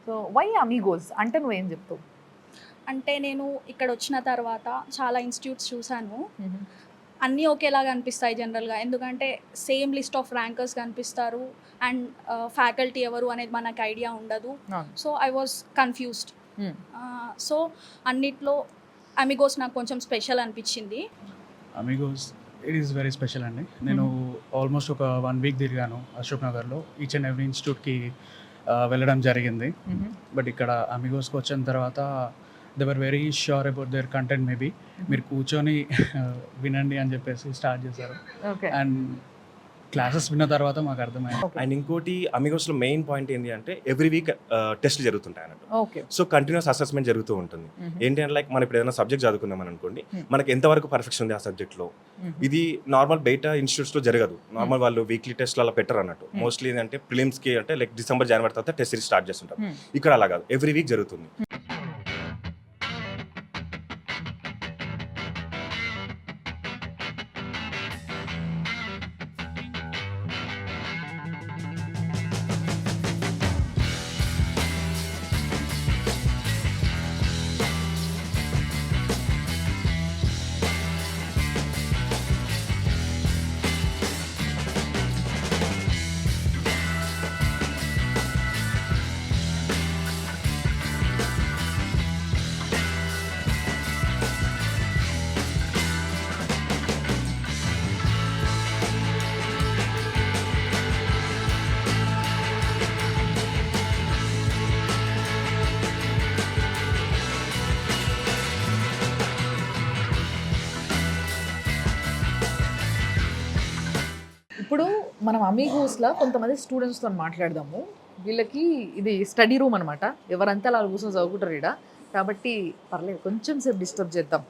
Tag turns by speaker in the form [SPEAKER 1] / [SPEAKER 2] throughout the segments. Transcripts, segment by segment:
[SPEAKER 1] So why Amigos అంటే నువ్వేం చెప్తావు?
[SPEAKER 2] అంటే నేను ఇక్కడ వచ్చిన తర్వాత చాలా ఇన్స్టిట్యూట్స్ చూశాను. అన్నీ ఒకేలాగా అనిపిస్తాయి జనరల్గా, ఎందుకంటే సేమ్ లిస్ట్ ఆఫ్ ర్యాంకర్స్ కనిపిస్తారు అండ్ ఫ్యాకల్టీ ఎవరు అనేది మనకు ఐడియా ఉండదు. So I was confused. So అన్నిట్లో అమిగోస్ నాకు కొంచెం స్పెషల్ అనిపించింది.
[SPEAKER 3] Amigos it is very special అండి. నేను ఆల్మోస్ట్ ఒక 1 వీక్ తిరిగాను అశోక్ నగర్లో. ఈచ్ అండ్ ఎవ్రీ ఇన్స్టిట్యూట్కి వెళ్ళడం జరిగింది. బట్ ఇక్కడ అమిగోస్కి వచ్చిన తర్వాత they were very sure about their content. Maybe మీరు కూర్చొని వినండి అని చెప్పేసి స్టార్ట్ చేశారు. అండ్ క్లాసెస్ విన్న తర్వాత మాకు అర్థమైంది.
[SPEAKER 4] అండ్ ఇంకోటి అమిగోస్లో మెయిన్ పాయింట్ ఏంటి అంటే ఎవ్రీ వీక్ టెస్ట్లు జరుగుతుంటాయి అన్నట్టు.
[SPEAKER 1] ఓకే.
[SPEAKER 4] సో కంటిన్యూస్ అసెస్మెంట్ జరుగుతూ ఉంటుంది. ఏంటి అంటే లైక్ మనం ఇప్పుడు ఏదైనా సబ్జెక్ట్ చదువుకుందాం అని అనుకోండి, మనకి ఎంతవరకు పర్ఫెక్షన్ ఉంది ఆ సబ్జెక్ట్లో. ఇది నార్మల్ బయట ఇన్స్టిట్యూట్స్లో జరగదు. నార్మల్ వాళ్ళు వీక్లీ టెస్ట్లు అలా పెట్టరు అన్నట్టు. మోస్ట్లీ ఏంటంటే ప్రిలిమ్స్కి అంటే లైక్ డిసెంబర్ జనవరి తర్వాత టెస్ట్ సిరీస్ స్టార్ట్ చేస్తుంటారు. ఇక్కడ అలా కాదు, ఎవ్రీ వీక్ జరుగుతుంది.
[SPEAKER 1] ఇప్పుడు మనం అమీగోస్లో కొంతమంది స్టూడెంట్స్తో మాట్లాడదాము. వీళ్ళకి ఇది స్టడీ రూమ్ అనమాట. ఎవరంతా అలా కూర్చొని చదువుకుంటారు ఇక్కడ. కాబట్టి పర్లేదు, కొంచెం సేపు డిస్టర్బ్ చేద్దాం,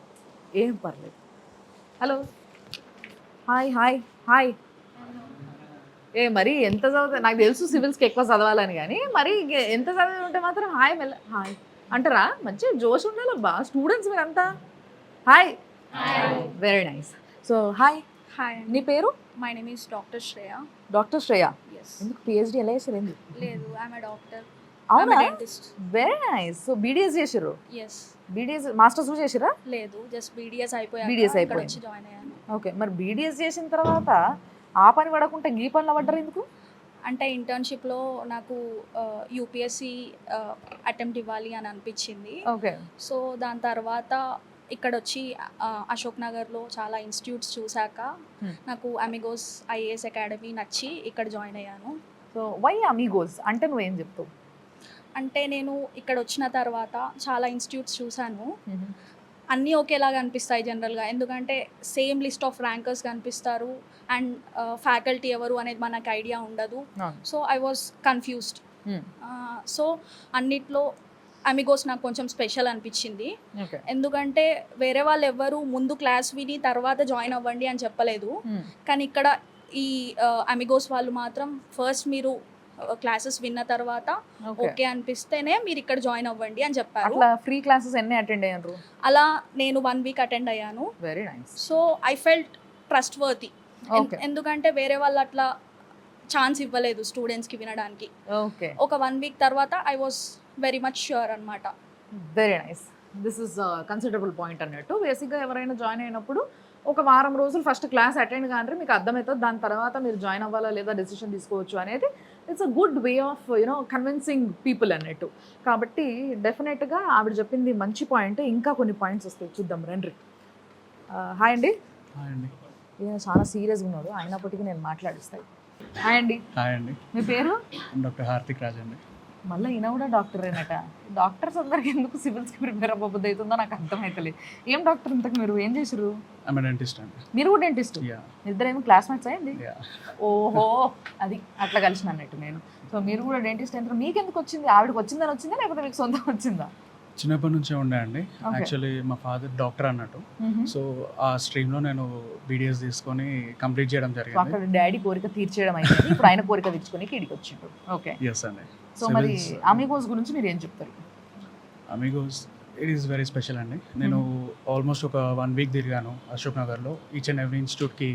[SPEAKER 1] ఏం పర్లేదు. Hello, hi hi hi. మరి ఎంత చదువుతా నాకు తెలుసు, సివిల్స్కి ఎక్కువ చదవాలని, కానీ మరి ఎంత చదివి ఉంటే మాత్రం హాయ్ హాయ్ అంటారా? మంచిగా జోష్ ఉండాలబ్బా స్టూడెంట్స్ మీరంతా. Hi, very nice. So hi,
[SPEAKER 2] hi,
[SPEAKER 1] నీ పేరు?
[SPEAKER 2] My name is doctor Shreya.
[SPEAKER 1] Doctor Shreya.
[SPEAKER 2] Yes.
[SPEAKER 1] ఎందుకు పిహెచ్డి ఎలా చేశారు? ఏంది?
[SPEAKER 2] లేదు, ఐఎమ్ ఏ డాక్టర్.
[SPEAKER 1] అవునా?
[SPEAKER 2] Dentist.
[SPEAKER 1] Very nice. So BDS చేసారు?
[SPEAKER 2] ఎస్.
[SPEAKER 1] బీడిఎస్ మాస్టర్స్ చేసారా?
[SPEAKER 2] లేదు, జస్ట్ బీడిఎస్ అయిపోయాక
[SPEAKER 1] BDS
[SPEAKER 2] ఇక్కడ
[SPEAKER 1] అయిపోయింది.
[SPEAKER 2] వచ్చి జాయిన్ అయ్యాను.
[SPEAKER 1] ఓకే. మరి బీడిఎస్ చేసిన తర్వాత ఆ పని పడకుండా ఈ పనిలో పడ్డారు ఎందుకు?
[SPEAKER 2] అంటే ఇంటర్న్షిప్లో నాకు యూపీఎస్సి అటెంప్ట్ ఇవ్వాలి అని అనిపించింది.
[SPEAKER 1] ఓకే.
[SPEAKER 2] సో దాని తర్వాత ఇక్కడ వచ్చి అశోక్ నగర్లో చాలా ఇన్స్టిట్యూట్స్ చూశాక నాకు అమిగోస్ ఐఏఎస్ అకాడమీ నచ్చి ఇక్కడ జాయిన్ అయ్యాను.
[SPEAKER 1] సో వై అమీగోస్ అంటే నువ్వేం చెప్తావు?
[SPEAKER 2] అంటే నేను ఇక్కడ వచ్చిన తర్వాత చాలా ఇన్స్టిట్యూట్స్ చూశాను. అన్నీ ఒకేలాగా అనిపిస్తాయి జనరల్గా, ఎందుకంటే సేమ్ లిస్ట్ ఆఫ్ ర్యాంకర్స్ కనిపిస్తారు అండ్ ఫ్యాకల్టీ ఎవరు అనేది మనకు ఐడియా ఉండదు. So I was confused. So అన్నిట్లో అమిగోస్ నాకు కొంచెం స్పెషల్ అనిపించింది. ఎందుకంటే వేరే వాళ్ళు ఎవ్వరు ముందు క్లాస్ విని తర్వాత జాయిన్ అవ్వండి అని చెప్పలేదు, కానీ ఇక్కడ ఈ అమిగోస్ వాళ్ళు మాత్రం ఫస్ట్ మీరు క్లాసెస్ విన్న తర్వాత ఓకే అనిపిస్తేనే మీరు ఇక్కడ జాయిన్ అవ్వండి అని చెప్పారు.
[SPEAKER 1] ఫ్రీ క్లాసెస్ ఎన్ని అటెండ్ అయ్యారు?
[SPEAKER 2] అలా నేను 1 వీక్ అటెండ్ అయ్యాను.
[SPEAKER 1] Very nice.
[SPEAKER 2] So I felt trust worthy, ఎందుకంటే వేరే వాళ్ళు అట్లా ఛాన్స్ ఇవ్వలేదు స్టూడెంట్స్కి వినడానికి.
[SPEAKER 1] ఓకే.
[SPEAKER 2] ఒక 1 వీక్ తర్వాత I was very much sure అనమాట.
[SPEAKER 1] Very nice. This is considerable point అన్నట్టు. బేసిక్గా ఎవరైనా జాయిన్ అయినప్పుడు ఒక వారం రోజులు ఫస్ట్ క్లాస్ అటెండ్ కానీ మీకు అర్థమవుతుంది, దాని తర్వాత మీరు జాయిన్ అవ్వాలా లేదా డెసిషన్ తీసుకోవచ్చు అనేది it's a good way of convincing people అన్నట్టు. కాబట్టి డెఫినెట్గా ఆవిడ చెప్పింది మంచి పాయింట్. ఇంకా కొన్ని పాయింట్స్ వస్తాయి, చూద్దాం రండి. హాయ్ అండి.
[SPEAKER 3] హాయ్ అండి.
[SPEAKER 1] ఈయన చాలా సీరియస్గా ఉన్నాడు, అయినప్పటికీ నేను మాట్లాడిస్తాను. హాయ్ అండి.
[SPEAKER 3] హాయ్ అండి.
[SPEAKER 1] మీ పేరు?
[SPEAKER 3] డాక్టర్ హార్తిక్ రాజ్ అండి.
[SPEAKER 1] మళ్ళీ ఈయన కూడా డాక్టర్ ఏనట. డాక్టర్స్ అందరికి ఎందుకు సివిల్స్కి ప్రిపేర్ అవ్వబుద్ధి అవుతుందో నాకు అర్థమవుతలేదు. ఏం డాక్టర్ ఇంతకు మీరు ఏం చేసారు?
[SPEAKER 3] ఐఎమ్ డెంటిస్ట్ అండి.
[SPEAKER 1] మీరు కూడా డెంటిస్ట్? ఇద్దరేమో క్లాస్మేట్స్ అయ్యండి. ఓహో, అది అట్లా కలిసిన అన్నట్టు నేను. సో మీరు కూడా డెంటిస్ట్ అంటే మీకు ఎందుకు వచ్చింది? ఆవిడకి వచ్చిందని వచ్చిందా లేకపోతే మీకు సొంతం వచ్చిందా?
[SPEAKER 3] చిన్నప్పటి నుంచే ఉండే అండి. యాక్చువల్లీ మా ఫాదర్ డాక్టర్ అన్నట్టు. సో ఆ స్ట్రీమ్లో నేను బీడిఎస్ తీసుకొని కంప్లీట్ చేయడం జరిగింది.
[SPEAKER 1] అక్కడ డాడీ కోరిక తీర్చేయడం అయితే ఇప్పుడు ఆయన కోరిక తీర్చుకొని ఇక్కడికి వచ్చిండు. ఓకే.
[SPEAKER 3] ఎస్ అండి.
[SPEAKER 1] సో మరి అమిగోస్ గురించి మీరు ఏం చెప్తారు?
[SPEAKER 3] Amigos it is very special అండి. నేను ఆల్మోస్ట్ ఒక 1 వీక్ తిరిగాను అశోక్ నగర్లో. ఈచ్ అండ్ ఎవ్రీ ఇన్స్టిట్యూట్కి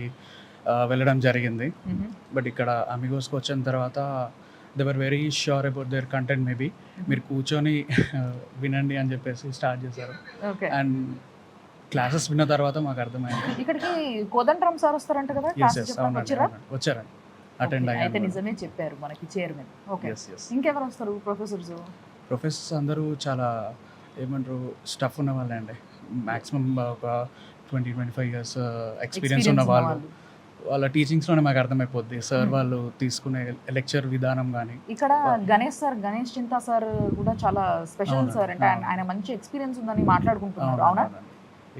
[SPEAKER 3] వెళ్ళడం జరిగింది. బట్ ఇక్కడ అమిగోస్కి వచ్చిన తర్వాత they were very sure about their content maybe మీరు కూర్చొని వినండి అని చెప్పేసి స్టార్ట్ చేశారు.
[SPEAKER 1] ఓకే.
[SPEAKER 3] అండ్ క్లాసెస్ విన్న తర్వాత మాకు అర్థమైంది.
[SPEAKER 1] ఇక్కడికి కోదండరామ్ సార్ వస్తారంట కదా
[SPEAKER 3] ఎస్
[SPEAKER 1] క్లాస్
[SPEAKER 3] ఎస్
[SPEAKER 1] చెప్పడానికి
[SPEAKER 3] అవునండి
[SPEAKER 1] వచ్చారా?
[SPEAKER 3] అవునండి. వచ్చారండి అటెండ్
[SPEAKER 1] Okay, అయితే
[SPEAKER 3] అయ్యాను.
[SPEAKER 1] నిజమే చెప్పారు మనకి చైర్మన్. ఓకే.
[SPEAKER 3] ఎస్ ఎస్
[SPEAKER 1] ఇంకెవరు వస్తారు ప్రొఫెసర్స్?
[SPEAKER 3] ప్రొఫెసర్స్ అందరూ చాలా ఏమంటారు స్టఫ్ ఉన్న వాళ్ళే అండి. మ్యాక్సిమం ఒక 20-25 ఇయర్స్ ఎక్స్పీరియన్స్ ఉన్న వాళ్ళు. వాళ్ళ టీచింగ్స్లోనే మాకు అర్థమైపోద్ది సార్ వాళ్ళు తీసుకునే లెక్చర్ విధానం కానీ.
[SPEAKER 1] ఇక్కడ గణేష్ సార్, గణేష్ చింతా సార్ కూడా చాలా స్పెషల్
[SPEAKER 3] అవునండి,
[SPEAKER 1] సార్. అంటే
[SPEAKER 3] అవును.
[SPEAKER 1] ఆయన మంచి ఎక్స్పీరియన్స్ ఉందని మాట్లాడుకుంటున్నారు. అవునా?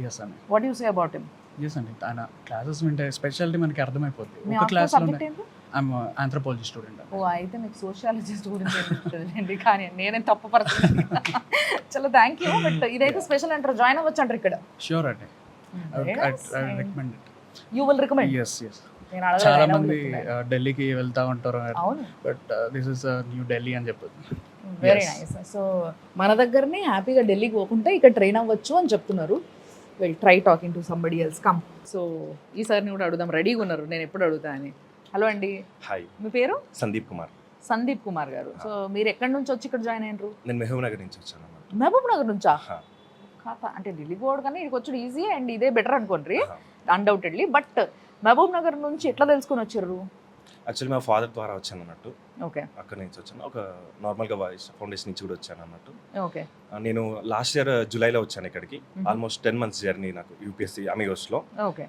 [SPEAKER 3] ఎస్ అండి.
[SPEAKER 1] What you say about him?
[SPEAKER 3] Yes అండి. ఆయన క్లాసెస్ వింటే స్పెషాలిటీ మనకి అర్థమైపోద్ది.
[SPEAKER 1] మీ
[SPEAKER 3] ఒక క్లాస్లో
[SPEAKER 1] సబ్జెక్ట్ ఏంటి?
[SPEAKER 3] ఐఎమ్ ఆంథ్రోపాలజీ స్టూడెంట్ అండి.
[SPEAKER 1] ఓ అయితే మీకు సోషియాలజిస్ట్ గురించి తెలుస్తుంది. కానీ నేనే తప్పు పడుతుంది. చలో థ్యాంక్ యూ. బట్ ఇదైతే స్పెషల్ అంటారు, జాయిన్ అవ్వచ్చు అంటారు ఇక్కడ.
[SPEAKER 3] షూర్ అండి. Recommend
[SPEAKER 1] you will recommend?
[SPEAKER 3] Yes yes.
[SPEAKER 1] నేను అడగలేదు,
[SPEAKER 3] చాలా
[SPEAKER 1] ఆయన
[SPEAKER 3] మంది
[SPEAKER 1] అడుగుతున్నారు.
[SPEAKER 3] ఢిల్లీకి వెళ్తా ఉంటారు
[SPEAKER 1] అవును.
[SPEAKER 3] But this is new Delhi అని చెప్పొద్దు.
[SPEAKER 1] Very
[SPEAKER 3] Yes.
[SPEAKER 1] నైస్. సో మన దగ్గరనే హ్యాపీగా ఢిల్లీకి పోకుంటే ఇక్కడ ట్రైన్ అవ్వచ్చు అని చెప్తున్నారు. Will try talking to somebody else. Come. So ఈసారిని కూడా అడుగుదాం, రెడీగా ఉన్నారు నేను ఎప్పుడు అడుగుతా అని. హలో అండి,
[SPEAKER 4] హాయ్,
[SPEAKER 1] మీ పేరు?
[SPEAKER 4] సందీప్ కుమార్.
[SPEAKER 1] సందీప్ కుమార్ గారు. సో మీరు ఎక్కడి నుంచి వచ్చి ఇక్కడ జాయిన్ అయినరు?
[SPEAKER 4] నేను మహబూబ్ నగర్ నుంచి వచ్చాను అన్నమాట.
[SPEAKER 1] మహబూబ్ నగర్ నుంచా?
[SPEAKER 4] హా,
[SPEAKER 1] కాదా, అంటే ఢిల్లీకి పోవడం కన్నా ఇక్కడికి వచ్చి ఈజీ అండ్ ఇదే బెటర్ అనుకోండి
[SPEAKER 4] హా.
[SPEAKER 1] అన్డౌటెడ్లీ. బట్ మహబూబ్ నగర్ నుంచి ఎట్లా తెలుసుకొని వచ్చారు?
[SPEAKER 4] యాక్చువల్లీ మా ఫాదర్ ద్వారా వచ్చాను అన్నట్టు.
[SPEAKER 1] ఓకే
[SPEAKER 4] అక్కడ నుంచి వచ్చాను. ఒక నార్మల్గా వాయిస్ ఫౌండేషన్ నుంచి కూడా వచ్చాను అన్నట్టు.
[SPEAKER 1] ఓకే.
[SPEAKER 4] నేను లాస్ట్ ఇయర్ జూలైలో వచ్చాను ఇక్కడికి.
[SPEAKER 1] Mhm.
[SPEAKER 4] ఆల్మోస్ట్ 10 months జర్నీ నాకు యూపీఎస్సీ అమిగోస్లో.
[SPEAKER 1] ఓకే.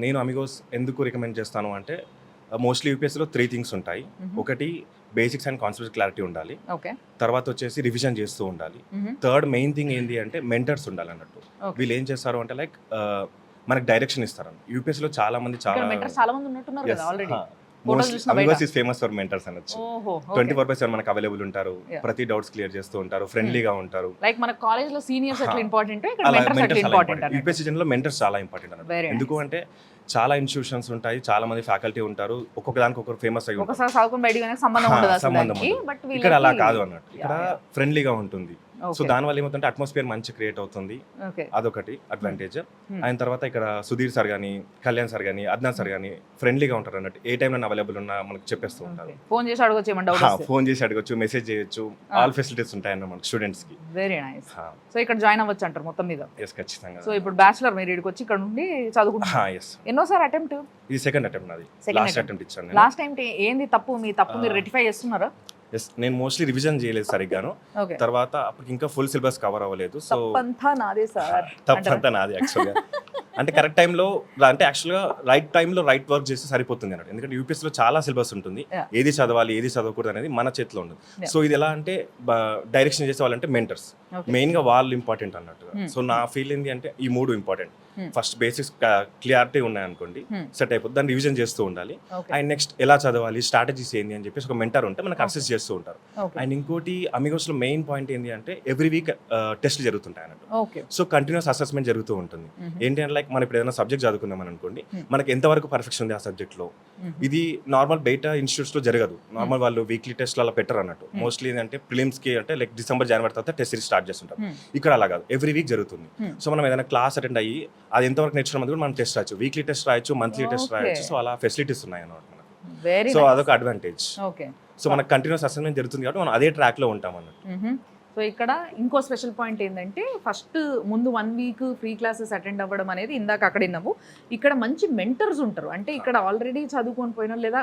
[SPEAKER 4] నేను అమిగోస్ ఎందుకు రికమెండ్ చేస్తాను అంటే మోస్ట్లీ యూపీఎస్సీలో 3 things ఉంటాయి. ఒకటి బేసిక్స్ అండ్ కాన్సెప్ట్ క్లారిటీ ఉండాలి.
[SPEAKER 1] ఓకే.
[SPEAKER 4] తర్వాత వచ్చేసి రివిజన్ చేస్తూ ఉండాలి. థర్డ్ మెయిన్ థింగ్ ఏంటి అంటే మెంటర్స్ ఉండాలి అన్నట్టు.
[SPEAKER 1] Okay.
[SPEAKER 4] వీళ్ళు ఏం చేస్తారు అంటే లైక్ మనకు డైరెక్షన్ ఇస్తారు. యూపీఎస్సీలో చాలా మంది
[SPEAKER 1] ఇక్కడ మెంటర్స్ చాలా మంది ఉన్నట్టున్నారు కదా already.
[SPEAKER 4] Amigos is famous for mentors అనొచ్చు.
[SPEAKER 1] ఓహో.
[SPEAKER 4] 24/7 మనకు అవైలబుల్ ఉంటారు.
[SPEAKER 1] Yeah.
[SPEAKER 4] ప్రతి డౌట్స్ క్లియర్ చేస్తూ ఉంటారు, ఫ్రెండ్లీగా ఉంటారు.
[SPEAKER 1] లైక్ మన కాలేజ్ లో సీనియర్స్ ఎట్లా
[SPEAKER 4] హా.
[SPEAKER 1] ఇంపార్టెంట్, ఇక్కడ
[SPEAKER 4] అలా
[SPEAKER 1] మెంటర్స్
[SPEAKER 4] mentors
[SPEAKER 1] ఎట్లా
[SPEAKER 4] చాలా
[SPEAKER 1] important
[SPEAKER 4] important. UPSC general mentors చాలా ఇంపార్టెంట్ అన్నట్టు.
[SPEAKER 1] Very nice.
[SPEAKER 4] ఎందుకు అంటే చాలా ఇన్స్టిట్యూషన్స్ ఉంటాయి, చాలా మంది ఫ్యాకల్టీ ఉంటారు, ఒక్కొక్క దానికి ఒక్కొక్క ఫేమస్ అయి ఉంటారు.
[SPEAKER 1] ఒకసారి చదువుకుని బయటికి వెళ్ళడానికి సంబంధం
[SPEAKER 4] హా,
[SPEAKER 1] ఉండదు అసలు
[SPEAKER 4] సంబంధం
[SPEAKER 1] దానికి.
[SPEAKER 4] ఉండదు.
[SPEAKER 1] బట్
[SPEAKER 4] ఇక్కడ అలా కాదు అన్నట్టు. ఇక్కడ
[SPEAKER 1] Yeah, yeah.
[SPEAKER 4] ఫ్రెండ్లీగా ఉంటుంది. So
[SPEAKER 1] okay.
[SPEAKER 4] దానివల్ల ఏమవుతుంటే అట్మాస్ఫియర్ మంచి క్రియేట్ అవుతుంది.
[SPEAKER 1] ఓకే.
[SPEAKER 4] అదొకటి అడ్వాంటేజ్.
[SPEAKER 1] Hmm.
[SPEAKER 4] ఆయన తర్వాత ఇక్కడ సుధీర్ సార్ కానీ, కళ్యాణ్ సార్ కానీ, అద్నాన్ సార్ కానీ ఫ్రెండ్లీగా ఉంటారు అన్నట్టు. ఏ టైంలో అవైలబుల్ ఉన్నా మనకు చెప్పేస్తూ ఉంటారు.
[SPEAKER 1] ఫోన్ చేసి అడగొచ్చు ఏమన్నా డౌట్.
[SPEAKER 4] ఫోన్ చేసి అడగచ్చు, మెసేజ్ చేయొచ్చు. ఆల్ ఫెసిలిటీస్ ఉంటాయన్న మనకు స్టూడెంట్స్ కి.
[SPEAKER 1] Very nice. సో ఇక్కడ జాయిన్ అవ్వచ్చు అంటారు మొత్తం మీద.
[SPEAKER 4] ఎస్ ఖచ్చితంగా.
[SPEAKER 1] సో ఇప్పుడు బ్యాచులర్ మీరు ఇక్కడికి వచ్చి ఇక్కడ నుండి చదువుకుంటున్నారు.
[SPEAKER 4] ఎస్,
[SPEAKER 1] ఎన్నోసారి అటెంప్ట్?
[SPEAKER 4] ఇది సెకండ్ అటెంప్ట్ నాది.
[SPEAKER 1] Second
[SPEAKER 4] last
[SPEAKER 1] attempt.
[SPEAKER 4] అటెంప్ట్ ఇచ్చాను నేను.
[SPEAKER 1] లాస్ట్ టైం ఏంది తప్పు? మీ తప్పు మీరు రెక్టిఫై చేస్తున్నారా?
[SPEAKER 4] ఎస్, నేను మోస్ట్లీ రివిజన్ చేయలేదు సరిగ్గాను.
[SPEAKER 1] ఓకే.
[SPEAKER 4] తర్వాత అప్పటికి ఇంకా ఫుల్ సిలబస్ కవర్ అవ్వలేదు. సో
[SPEAKER 1] తప్పంతా నాదే సార్.
[SPEAKER 4] తప్పంతా నాది యాక్చువల్గా. అంటే కరెక్ట్ టైంలో అంటే యాక్చువల్గా రైట్ టైంలో రైట్ వర్క్ చేస్తే సరిపోతుంది అన్నట్టు. ఎందుకంటే యూపీఎస్సీలో చాలా సిలబస్ ఉంటుంది.
[SPEAKER 1] Yeah.
[SPEAKER 4] ఏది చదవాలి ఏది చదవకూడదు అనేది మన చేతిలో ఉండదు.
[SPEAKER 1] Yeah.
[SPEAKER 4] సో ఇది ఎలా అంటే డైరెక్షన్ చేసే వాళ్ళంటే మెంటర్స్
[SPEAKER 1] Okay.
[SPEAKER 4] మెయిన్గా వాళ్ళు ఇంపార్టెంట్ అన్నట్టుగా.
[SPEAKER 1] Hmm.
[SPEAKER 4] సో నా ఫీల్ ఏంటి అంటే ఈ 3 important.
[SPEAKER 1] Hmm.
[SPEAKER 4] First basics clarity ఉన్నాయనుకోండి,
[SPEAKER 1] Hmm.
[SPEAKER 4] సెట్ అయిపోతుంది. దాన్ని రివిజన్ చేస్తూ ఉండాలి.
[SPEAKER 1] ఓకే.
[SPEAKER 4] అండ్ నెక్స్ట్ ఎలా చదవాలి, స్ట్రాటజీస్ ఏంటి అని చెప్పేసి ఒక మెంటర్ ఉంటే మనకు అసెస్ చేస్తూ ఉంటారు.
[SPEAKER 1] ఓకే.
[SPEAKER 4] అండ్ ఇంకోటి అమిగోస్లో మెయిన్ పాయింట్ ఏంటి అంటే ఎవ్రీ వీక్ టెస్ట్లు జరుగుతుంటాయి అన్నట్టు.
[SPEAKER 1] ఓకే.
[SPEAKER 4] సో కంటిన్యూస్ అసెస్మెంట్ జరుగుతూ ఉంటుంది. ఏంటి అంటే లైక్ మనం ఇప్పుడు ఏదైనా సబ్జెక్ట్ చదువుకుందాం అనుకోండి,
[SPEAKER 1] Hmm.
[SPEAKER 4] మనకి ఎంతవరకు పర్ఫెక్షన్ ఉంది ఆ సబ్జెక్ట్లో. ఇది నార్మల్ బయట ఇన్స్టిట్యూట్స్లో జరగదు. నార్మల్ వాళ్ళు వీక్లీ టెస్ట్లు అలా పెట్టరు అన్నట్టు. మోస్ట్లీ ఏంటంటే ప్రిలిమ్స్కి అంటే లైక్ డిసెంబర్ జనవరి తర్వాత టెస్ట్ సిరీస్ స్టార్ట్ చేస్తుంటారు. ఇక్కడ అలా కాదు, ఎవ్రీ వీక్ జరుగుతుంది.
[SPEAKER 1] Hmm.
[SPEAKER 4] సో మనం ఏదైనా క్లాస్ అటెండ్ అయ్యి అది ఎంతవరకు నేర్చుకున్నాం కూడా మనం టెస్ట్ రాయొచ్చు. వీక్లీ టెస్ట్ రాయొచ్చు, మంత్లీ టెస్ట్
[SPEAKER 1] Okay.
[SPEAKER 4] రాయొచ్చు. సో అలా ఫెసిలిటీస్ ఉన్నాయి అన్నమాట మనకు.
[SPEAKER 1] వెరీ
[SPEAKER 4] సో అదొక అడ్వాంటేజ్.
[SPEAKER 1] ఓకే.
[SPEAKER 4] సో మనకు కంటిన్యూస్ అసెస్మెంట్ జరుగుతుంది కాబట్టి మనం అదే ట్రాక్లో ఉంటాం అన్నట్టు.
[SPEAKER 1] సో ఇక్కడ ఇంకో స్పెషల్ పాయింట్ ఏంటంటే ఫస్ట్ ముందు 1 week ఫ్రీ క్లాసెస్ అటెండ్ అవ్వడం అనేది ఇందాక అక్కడ విన్నాము. ఇక్కడ మంచి మెంటర్స్ ఉంటారు. అంటే ఇక్కడ ఆల్రెడీ చదువుకొని పోయిన లేదా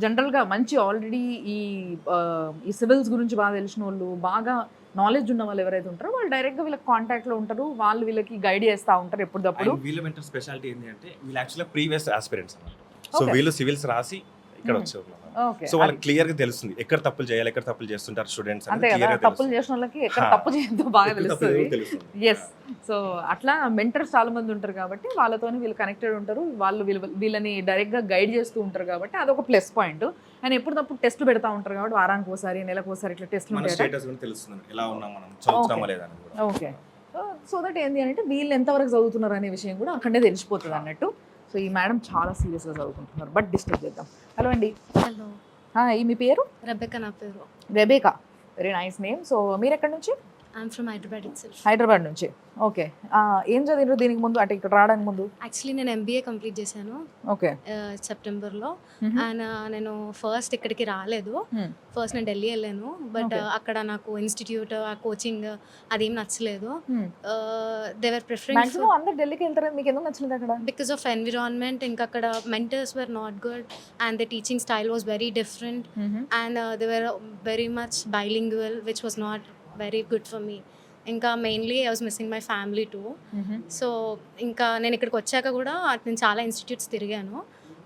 [SPEAKER 1] జనరల్గా మంచి ఆల్రెడీ ఈ సివిల్స్ గురించి బాగా తెలిసిన వాళ్ళు, బాగా నాలెడ్జ్ ఉన్న వాళ్ళు ఎవరైతే ఉంటారో వాళ్ళు డైరెక్ట్గా వీళ్ళకి కాంటాక్ట్లో ఉంటారు. వాళ్ళు వీళ్ళకి గైడ్ చేస్తూ ఉంటారు ఎప్పటికప్పుడు.
[SPEAKER 4] వీళ్ళ మెంటర్ స్పెషాలిటీ ఏంటి అంటే వీళ్ళు యాక్చువల్గా ప్రీవియస్ ఆస్పిరెంట్స్ అన్నమాట. So
[SPEAKER 1] Okay.
[SPEAKER 4] వీళ్ళు సివిల్స్ రాసి ఇక్కడ వచ్చారు.
[SPEAKER 1] ఓకే.
[SPEAKER 4] సో వాళ్ళకి క్లియర్ గా తెలుస్తుంది ఎక్కడ తప్పులు చేయాలి, ఎక్కడ తప్పులు చేస్తుంటారు స్టూడెంట్స్
[SPEAKER 1] అంతే కదా, తప్పులు చేసిన వాళ్ళకి ఎక్కడ తప్పు చేయొద్దో బాగా తెలుస్తుంది. ఎస్. సో అట్లా మెంటర్స్ చాలా మంది ఉంటారు కాబట్టి వాళ్ళతోని వీళ్ళు కనెక్టెడ్ ఉంటారు. వాళ్ళు వీళ్ళని డైరెక్ట్గా గైడ్ చేస్తూ ఉంటారు కాబట్టి అదొక ప్లస్ పాయింట్. అండ్ ఎప్పటికప్పుడు టెస్ట్లు పెడతా ఉంటారు కాబట్టి వారానికి ఒకసారి, నెలకు ఒకసారి ఇట్లా టెస్ట్లు
[SPEAKER 4] మన
[SPEAKER 1] ఉంటాయి.
[SPEAKER 4] స్టేటస్ కూడా తెలుస్తుంది, ఎలా ఉన్నాం మనం, చదువుతామా లేదా అని కూడా.
[SPEAKER 1] ఓకే. సో దట్ ఏంటి అంటే వీళ్ళు ఎంతవరకు చదువుతున్నారు అనే విషయం కూడా అక్కడే తెలిసిపోతుంది అన్నట్టు. సో ఈ మేడం చాలా సీరియస్గా చదువుకుంటున్నారు. బట్ డిస్టర్బ్ చేద్దాం. హలో అండి.
[SPEAKER 5] హలో,
[SPEAKER 1] మీ పేరు?
[SPEAKER 5] రెబెకా నా పేరు.
[SPEAKER 1] Rebecca. Very nice name. So మీరు ఎక్కడి నుంచి?
[SPEAKER 5] I'm from Hyderabad it self.
[SPEAKER 1] Hyderabad నుంచి. ఓకే. ఏం చదివారు దీనికి ముందు, అంటే ఇక్కడ రావడానికి ముందు?
[SPEAKER 5] యాక్చువల్లీ నేను ఎంబీఏ కంప్లీట్ చేశాను
[SPEAKER 1] ఓకే.
[SPEAKER 5] సెప్టెంబర్లో. అండ్ నేను ఫస్ట్ ఇక్కడికి రాలేదు. ఫస్ట్ నేను ఢిల్లీ వెళ్ళాను. బట్ అక్కడ నాకు ఇన్స్టిట్యూట్ కోచింగ్ అదేం నచ్చలేదు. దేవర్ ప్రిఫరింగ్
[SPEAKER 1] మాక్సిమం అందరు ఢిల్లీకి వెళ్తారు, మీకు ఎందుకు నచ్చలేదు అక్కడ?
[SPEAKER 5] Because of environment. ఇంకా అక్కడ mentors were not good and the teaching style was very different and they were very much bilingual which was not very good for me. ఇంకా mainly I was missing my family too. So ఇంకా నేను ఇక్కడికి వచ్చాక కూడా నేను చాలా institutes తిరిగాను,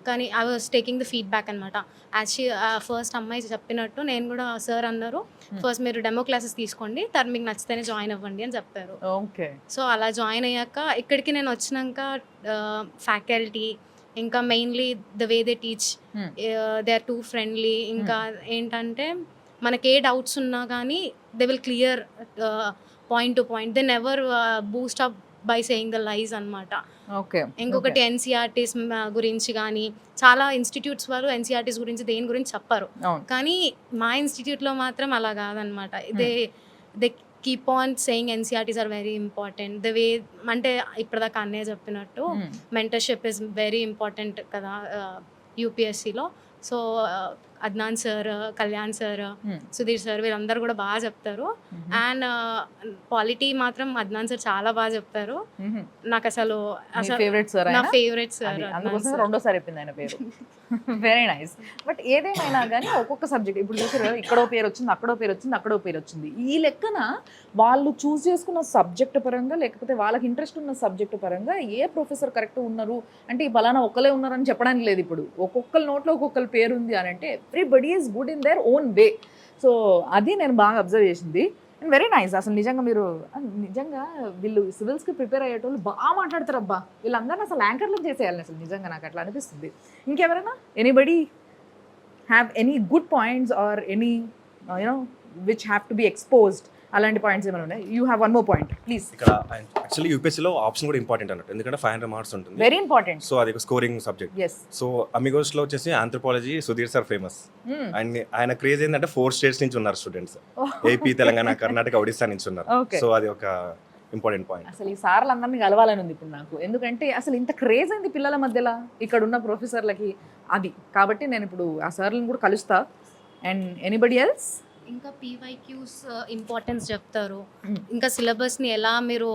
[SPEAKER 5] కానీ I was taking the feedback అనమాట. యాక్చువల్లీ ఫస్ట్ అమ్మాయి చెప్పినట్టు నేను కూడా సార్ అన్నారు, ఫస్ట్ మీరు డెమో క్లాసెస్ తీసుకోండి, తర్వాత మీకు నచ్చితేనే జాయిన్ అవ్వండి అని చెప్పారు.
[SPEAKER 1] ఓకే.
[SPEAKER 5] సో అలా జాయిన్ అయ్యాక ఇక్కడికి నేను వచ్చినాక ఫ్యాకల్టీ ఇంకా mainly the way they teach they are too friendly. ఇంకా ఏంటంటే మనకి ఏ డౌట్స్ ఉన్నా కానీ they will clear point to point. They never boost up by saying the lies అనమాట.
[SPEAKER 1] ఓకే.
[SPEAKER 5] ఇంకొకటి ఎన్సీఆర్టీస్ గురించి కానీ చాలా ఇన్స్టిట్యూట్స్ వాళ్ళు ఎన్సీఆర్టీస్ గురించి దేని గురించి చెప్పారు, కానీ మా ఇన్స్టిట్యూట్లో మాత్రం అలా కాదనమాట. They keep on saying NCERTs are very important. The way అంటే ఇప్పటిదాకా అన్నయ్య చెప్పినట్టు మెంటర్షిప్ ఇస్ వెరీ ఇంపార్టెంట్ కదా యూపీఎస్సీలో. So Adnan sir, Kalyan sir, Sudheer sir వీళ్ళందరూ కూడా బాగా చెప్తారు. అండ్ పాలిటీ మాత్రం అద్నాన్ సార్ చాలా బాగా చెప్తారు. నాకు అసలు నా ఫేవరెట్ సార్.
[SPEAKER 1] అందుకోసం రెండోసారి చెప్పింది ఆయన పేరు. Very nice. బట్ ఏదేమైనా కానీ ఒక్కొక్క సబ్జెక్ట్ ఇప్పుడు చూసారు, ఇక్కడో పేరు వచ్చింది, అక్కడో పేరు వచ్చింది, అక్కడో పేరు వచ్చింది. ఈ లెక్కన వాళ్ళు చూస్ చేసుకున్న సబ్జెక్ట్ పరంగా లేకపోతే వాళ్ళకి ఇంట్రెస్ట్ ఉన్న సబ్జెక్ట్ పరంగా ఏ ప్రొఫెసర్ కరెక్ట్ ఉన్నారు అంటే ఈ పలానా ఒక్కలే ఉన్నారని చెప్పడానికి లేదు. ఇప్పుడు ఒక్కొక్కరి నోట్లో ఒక్కొక్కరి పేరు ఉంది అని అంటే everybody is good in their own way. So అది నేను బాగా అబ్జర్వ్ చేసింది. And very nice. అసలు నిజంగా మీరు నిజంగా వీళ్ళు సివిల్స్కి ప్రిపేర్ అయ్యేటోళ్ళు బాగా మాట్లాడతారు అబ్బా. వీళ్ళందరినీ అసలు యాంకర్లు చేసేయాలి అసలు, నిజంగా నాకు అట్లా అనిపిస్తుంది. ఇంకెవరైనా anybody have any good points or any you know which have to be exposed, అలాంటి పాయింట్స్ ఏమైనా ఉన్నాయి? You have one more point please.
[SPEAKER 4] ఇక్కడ యాక్చువల్లీ యూపీఎస్సీలో ఆప్షన్ కూడా ఇంపార్టెంట్ అన్నట్టు, ఎందుకంటే 500 మార్క్స్ ఉంటుంది,
[SPEAKER 1] వెరీ ఇంపార్టెంట్.
[SPEAKER 4] సో అది ఒక స్కోరింగ్ సబ్జెక్ట్.
[SPEAKER 1] yes.
[SPEAKER 4] సో అమిగోస్లో వచ్చేసి anthropology Sudheer sir famous. And ఆయన క్రేజ్ ఏంటంటే 4 స్టేట్స్ నుంచి ఉన్నారు స్టూడెంట్స్, ఏపీ, తెలంగాణ, కర్ణాటక, ఒడిస్సా నుంచి ఉన్నారు. సో అది ఒక ఇంపార్టెంట్ పాయింట్.
[SPEAKER 1] అసలు ఈ సార్లందరినీ కలవాలని ఉంది ఇప్పుడు నాకు, ఎందుకంటే అసలు ఇంత క్రేజ్ అయింది పిల్లల మధ్యలో ఇక్కడ ఉన్న ప్రొఫెసర్లకి అది. కాబట్టి నేను ఇప్పుడు ఆ సార్లను కూడా కలుస్తా. And anybody else?
[SPEAKER 5] ఇంకా పీవైక్యూస్ ఇంపార్టెన్స్ చెప్తారు. ఇంకా సిలబస్ని ఎలా మీరు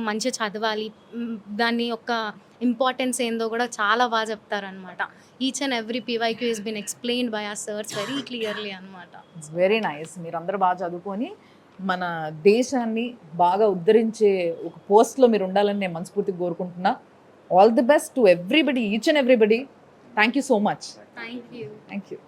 [SPEAKER 5] మంచిగా చదవాలి, దాని యొక్క ఇంపార్టెన్స్ ఏందో కూడా చాలా బాగా చెప్తారనమాట. Each and every PYQ is been explained by our sirs very clearly అనమాట.
[SPEAKER 1] It's very nice. మీరు అందరూ బాగా చదువుకొని మన దేశాన్ని బాగా ఉద్ధరించే ఒక పోస్ట్లో మీరు ఉండాలని నేను మనస్ఫూర్తిగా కోరుకుంటున్నా. All the best to everybody, each and everybody. Thank you so much.
[SPEAKER 5] Thank you.
[SPEAKER 1] Thank you.